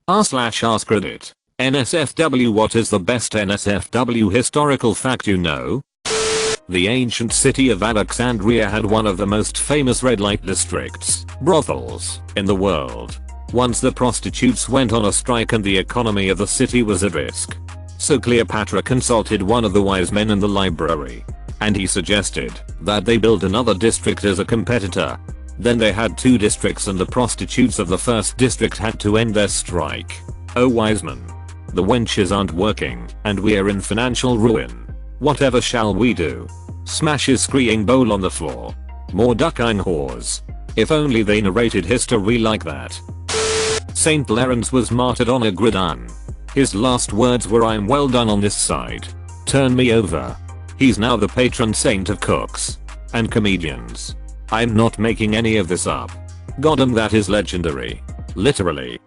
r/AskReddit. NSFW. What is the best NSFW historical fact you know? The ancient city of Alexandria had one of the most famous red light districts, brothels, in the world. Once the prostitutes went on a strike and the economy of the city was at risk. So Cleopatra consulted one of the wise men in the library. And he suggested that they build another district as a competitor. Then they had two districts and the prostitutes of the first district had to end their strike. Oh wise man. The wenches aren't working and we're in financial ruin. Whatever shall we do? Smash his screaming bowl on the floor. More duck-eyeing whores. If only they narrated history like that. Saint Lawrence was martyred on a gridiron. His last words were, "I'm well done on this side. Turn me over." He's now the patron saint of cooks and comedians. I'm not making any of this up. Goddamn, that is legendary. Literally.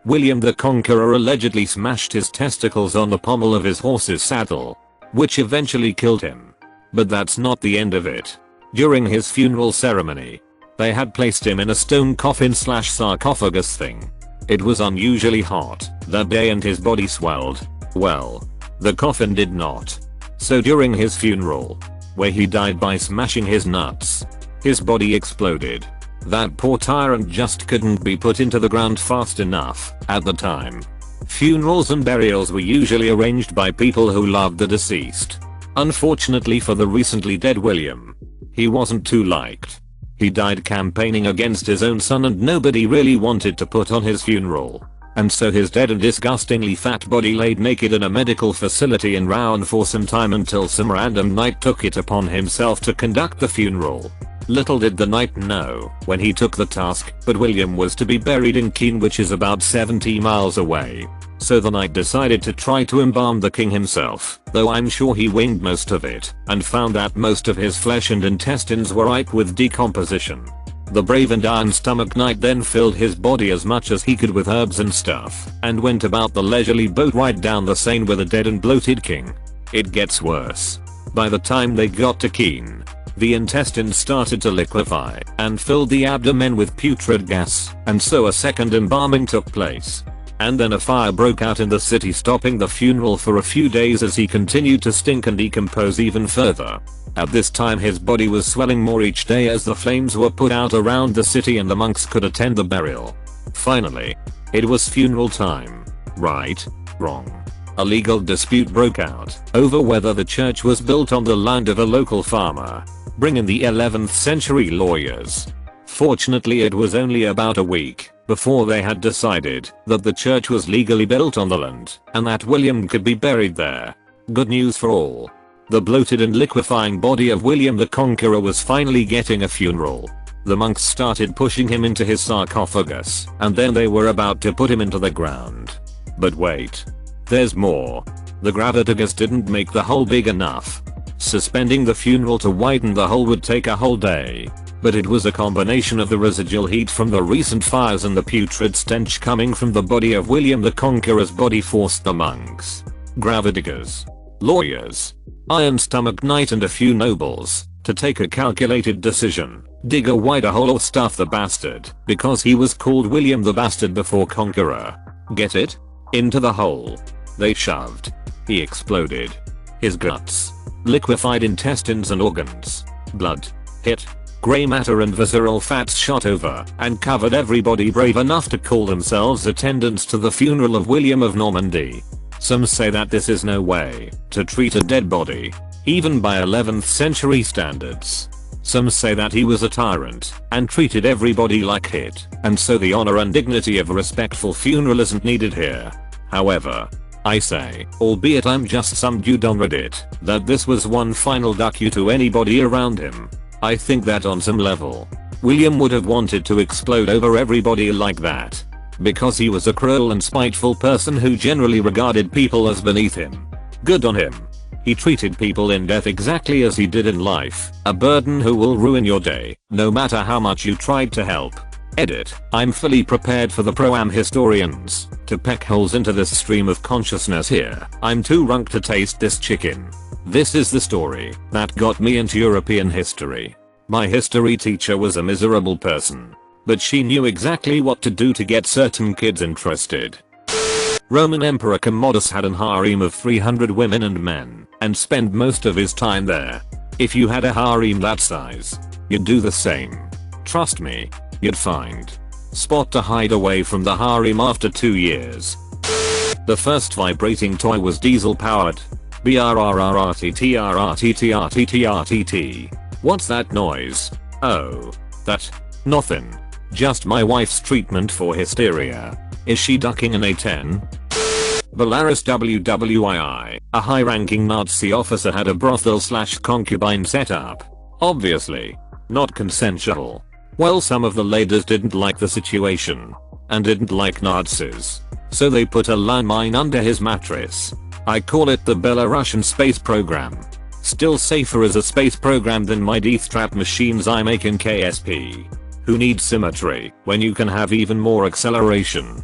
William the Conqueror allegedly smashed his testicles on the pommel of his horse's saddle, which eventually killed him. But that's not the end of it. During his funeral ceremony, they had placed him in a stone coffin/sarcophagus thing. It was unusually hot that day and his body swelled. Well, the coffin did not. So during his funeral, where he died by smashing his nuts, his body exploded. That poor tyrant just couldn't be put into the ground fast enough at the time. Funerals and burials were usually arranged by people who loved the deceased. Unfortunately for the recently dead William, he wasn't too liked. He died campaigning against his own son and nobody really wanted to put on his funeral. And so his dead and disgustingly fat body laid naked in a medical facility in Rouen for some time until some random knight took it upon himself to conduct the funeral. Little did the knight know when he took the task, but William was to be buried in Keene, which is about 70 miles away. So the knight decided to try to embalm the king himself, though I'm sure he winged most of it and found that most of his flesh and intestines were ripe with decomposition. The brave and iron-stomached knight then filled his body as much as he could with herbs and stuff and went about the leisurely boat ride down the Seine with a dead and bloated king. It gets worse. By the time they got to Keene, the intestines started to liquefy and filled the abdomen with putrid gas, and so a second embalming took place. And then a fire broke out in the city, stopping the funeral for a few days as he continued to stink and decompose even further. At this time his body was swelling more each day as the flames were put out around the city and the monks could attend the burial. Finally, it was funeral time. Right? Wrong. A legal dispute broke out over whether the church was built on the land of a local farmer. Bring in the 11th century lawyers. Fortunately, it was only about a week before they had decided that the church was legally built on the land and that William could be buried there. Good news for all. The bloated and liquefying body of William the Conqueror was finally getting a funeral. The monks started pushing him into his sarcophagus and then they were about to put him into the ground. But wait. There's more. The gravitigas didn't make the hole big enough. Suspending the funeral to widen the hole would take a whole day. But it was a combination of the residual heat from the recent fires and the putrid stench coming from the body of William the Conqueror's body forced the monks, gravitigas, lawyers, iron-stomached knight and a few nobles to take a calculated decision. Dig a wider hole or stuff the bastard, because he was called William the Bastard before Conqueror. Get it? Into the hole. They shoved. He exploded. His guts, liquefied intestines and organs, blood, hit, grey matter and visceral fats shot over and covered everybody brave enough to call themselves attendants to the funeral of William of Normandy. Some say that this is no way to treat a dead body, even by 11th century standards. Some say that he was a tyrant and treated everybody like shit, and so the honor and dignity of a respectful funeral isn't needed here. However, I say, albeit I'm just some dude on Reddit, that this was one final duck you to anybody around him. I think that on some level, William would have wanted to explode over everybody like that. Because he was a cruel and spiteful person who generally regarded people as beneath him. Good on him. He treated people in death exactly as he did in life, a burden who will ruin your day, no matter how much you tried to help. Edit. I'm fully prepared for the pro-am historians to peck holes into this stream of consciousness here. I'm too drunk to taste this chicken. This is the story that got me into European history. My history teacher was a miserable person. but she knew exactly what to do to get certain kids interested. Roman Emperor Commodus had an harem of 300 women and men, and spent most of his time there. If you had a harem that size, you'd do the same. Trust me, you'd find spot to hide away from the harem after 2 years. The first vibrating toy was diesel powered. BRRRRTTRRTTRTTRTT. What's that noise? Oh. That. Nothing. Just my wife's treatment for hysteria. Is she ducking an A10? Belarus WWII, a high-ranking Nazi officer, had a brothel/concubine set up. Obviously. Not consensual. Well, some of the ladies didn't like the situation. And didn't like Nazis. So they put a landmine under his mattress. I call it the Belarusian space program. Still safer as a space program than my death-trap machines I make in KSP. Who needs symmetry when you can have even more acceleration?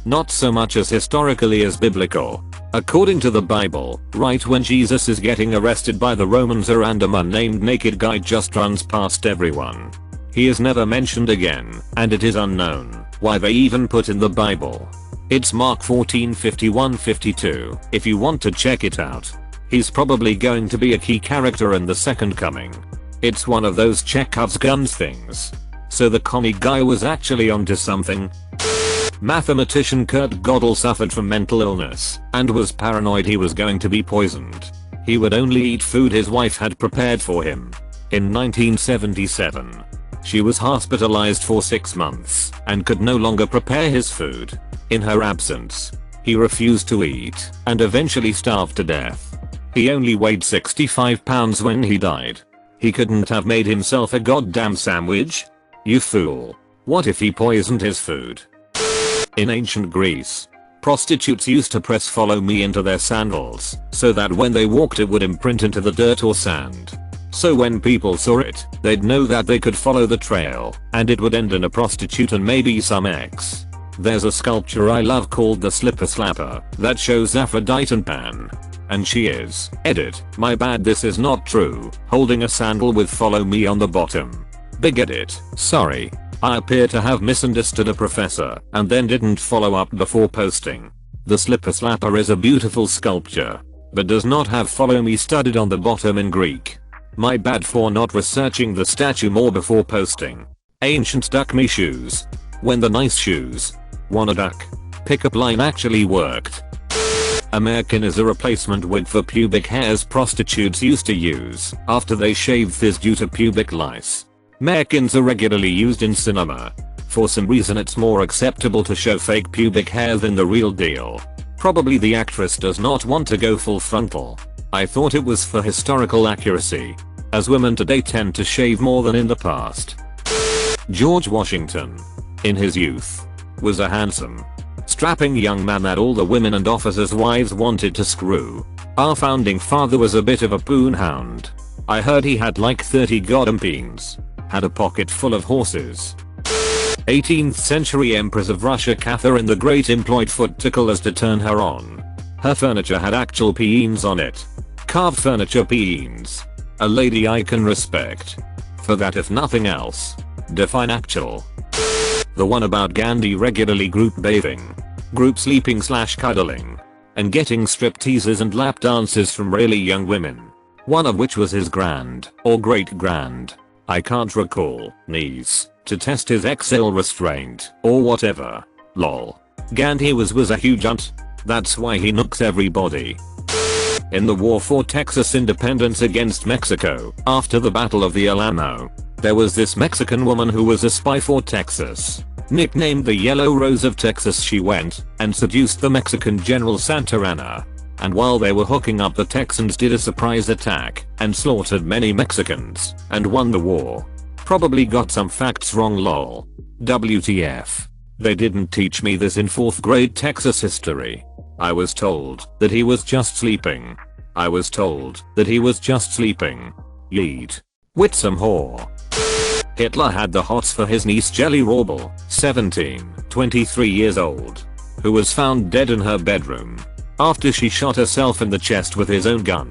Not so much as historically as biblical. According to the Bible, right when Jesus is getting arrested by the Romans, a random unnamed naked guy just runs past everyone. He is never mentioned again, and it is unknown why they even put in the Bible. It's Mark 14:51-52 if you want to check it out. He's probably going to be a key character in the second coming. It's one of those Chekhov's guns things. So the commie guy was actually onto something. Mathematician Kurt Gödel suffered from mental illness and was paranoid he was going to be poisoned. He would only eat food his wife had prepared for him. In 1977, she was hospitalized for 6 months and could no longer prepare his food. In her absence, he refused to eat and eventually starved to death. He only weighed 65 pounds when he died. He couldn't have made himself a goddamn sandwich? You fool. What if he poisoned his food? In ancient Greece, prostitutes used to press "follow me" into their sandals so that when they walked it would imprint into the dirt or sand. So when people saw it, they'd know that they could follow the trail and it would end in a prostitute and maybe some ex. There's a sculpture I love called the Slipper Slapper that shows Aphrodite and Pan. And she is, edit, my bad this is not true, holding a sandal with "follow me" on the bottom. Big edit, sorry. I appear to have misunderstood a professor and then didn't follow up before posting. The Slipper Slapper is a beautiful sculpture, but does not have "follow me" studded on the bottom in Greek. My bad for not researching the statue more before posting. Ancient duck me shoes. When the nice shoes wanna duck pickup line actually worked. American is a replacement wig for pubic hairs prostitutes used to use after they shaved this due to pubic lice. Merkins are regularly used in cinema. For some reason it's more acceptable to show fake pubic hair than the real deal. Probably the actress does not want to go full frontal. I thought it was for historical accuracy, as women today tend to shave more than in the past. George Washington, in his youth, was a handsome, strapping young man that all the women and officers' wives wanted to screw. Our founding father was a bit of a poon hound. I heard he had like 30 goddamn beans. Had a pocket full of horses. 18th century Empress of Russia Catherine the Great employed foot ticklers to turn her on. Her furniture had actual peens on it. Carved furniture peens. A lady I can respect. For that if nothing else. Define actual. The one about Gandhi regularly group bathing. Group sleeping/cuddling. And getting strip teases and lap dances from really young women. One of which was his grand, or great-grand, I can't recall, niece, to test his exhale restraint, or whatever. Lol. Gandhi was a huge unt. That's why he nooks everybody. In the war for Texas independence against Mexico, after the Battle of the Alamo, there was this Mexican woman who was a spy for Texas. Nicknamed the Yellow Rose of Texas, she went and seduced the Mexican General Santa Anna. And while they were hooking up, the Texans did a surprise attack and slaughtered many Mexicans and won the war. Probably got some facts wrong lol. WTF. They didn't teach me this in 4th grade Texas history. I was told that he was just sleeping. I was told that he was just sleeping. Yeet. With some whore. Hitler had the hots for his niece Jelly Rorbel, 17, 23 years old, who was found dead in her bedroom after she shot herself in the chest with his own gun,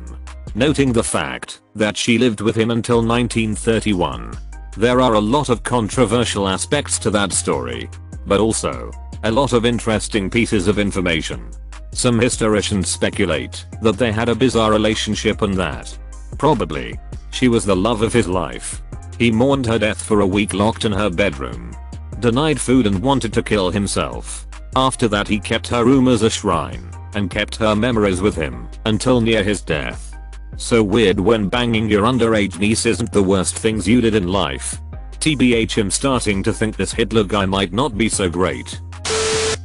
noting the fact that she lived with him until 1931. There are a lot of controversial aspects to that story, but also a lot of interesting pieces of information. Some historians speculate that they had a bizarre relationship and that probably she was the love of his life. He mourned her death for a week locked in her bedroom, denied food and wanted to kill himself. After that he kept her room as a shrine and kept her memories with him until near his death. So weird when banging your underage niece isn't the worst things you did in life. TBH, I'm starting to think this Hitler guy might not be so great.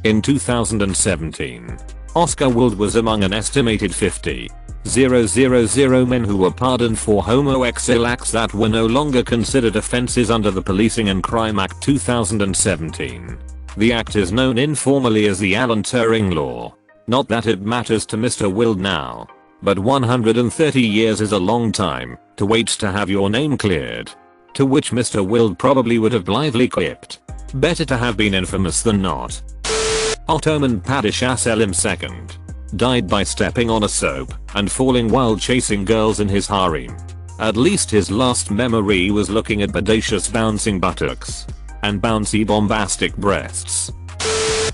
In 2017, Oscar Wilde was among an estimated 50,000 men who were pardoned for homosexual acts that were no longer considered offenses under the Policing and Crime Act 2017. The act is known informally as the Alan Turing Law. Not that it matters to Mr. Wilde now, but 130 years is a long time to wait to have your name cleared. To which Mr. Wilde probably would have blithely quipped, better to have been infamous than not. Ottoman Padishah Selim II died by stepping on a soap and falling while chasing girls in his harem. At least his last memory was looking at bodacious bouncing buttocks and bouncy bombastic breasts.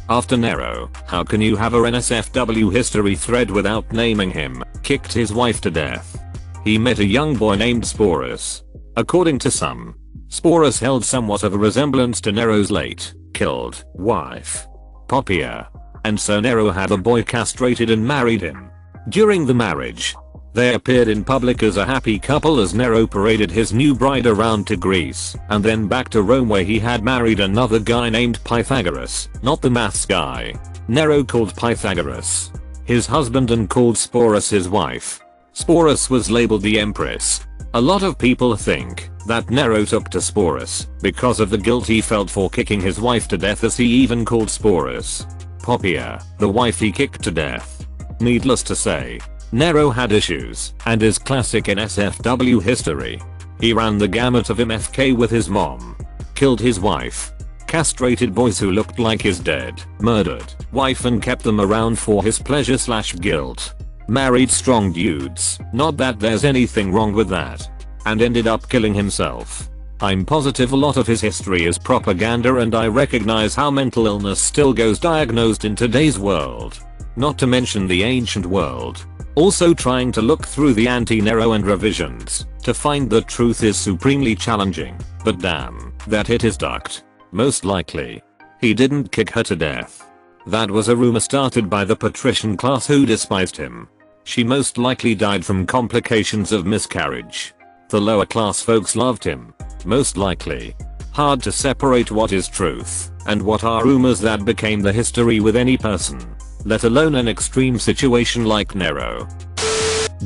After Nero, how can you have a NSFW history thread without naming him, kicked his wife to death? He met a young boy named Sporus. According to some, Sporus held somewhat of a resemblance to Nero's late, killed, wife, Poppaea, and so Nero had the boy castrated and married him. During the marriage, they appeared in public as a happy couple as Nero paraded his new bride around to Greece and then back to Rome where he had married another guy named Pythagoras, not the maths guy. Nero called Pythagoras his husband and called Sporus his wife. Sporus was labeled the Empress. A lot of people think that Nero took to Sporus because of the guilt he felt for kicking his wife to death, as he even called Sporus Poppaea, the wife he kicked to death. Needless to say, Nero had issues and is classic in NSFW history. He ran the gamut of MFK with his mom, killed his wife, castrated boys who looked like his dead, murdered wife and kept them around for his pleasure/guilt. Married strong dudes, not that there's anything wrong with that, and ended up killing himself. I'm positive a lot of his history is propaganda, and I recognize how mental illness still goes diagnosed in today's world. Not to mention the ancient world. Also trying to look through the anti-Nero and revisions to find the truth is supremely challenging, but damn, that hit is ducked. Most likely, he didn't kick her to death. That was a rumor started by the patrician class who despised him. She most likely died from complications of miscarriage. The lower class folks loved him. Most likely. Hard to separate what is truth and what are rumors that became the history with any person, let alone an extreme situation like Nero.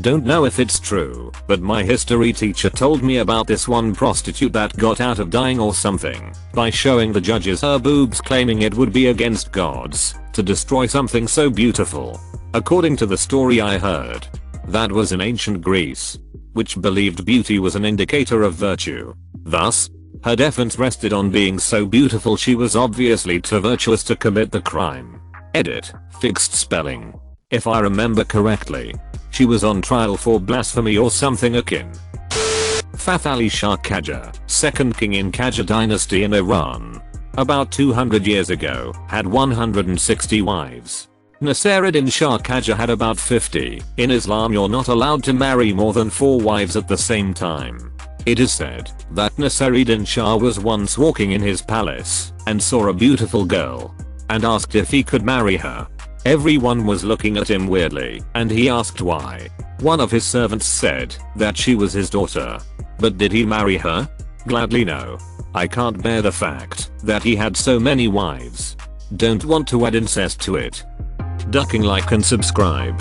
Don't know if it's true, but my history teacher told me about this one prostitute that got out of dying or something by showing the judges her boobs, claiming it would be against gods to destroy something so beautiful. According to the story I heard, that was in ancient Greece, which believed beauty was an indicator of virtue. Thus, her defense rested on being so beautiful she was obviously too virtuous to commit the crime. Edit, fixed spelling. If I remember correctly, she was on trial for blasphemy or something akin. Fath Ali Shah Qajar, second king in Qajar dynasty in Iran, about 200 years ago, had 160 wives. Nasiruddin Shah Qajar had about 50. In Islam you're not allowed to marry more than 4 wives at the same time. It is said that Nasiruddin Shah was once walking in his palace and saw a beautiful girl and asked if he could marry her. Everyone was looking at him weirdly and he asked why. One of his servants said that she was his daughter. But did he marry her? Gladly no. I can't bear the fact that he had so many wives. Don't want to add incest to it. Ducking like and subscribe.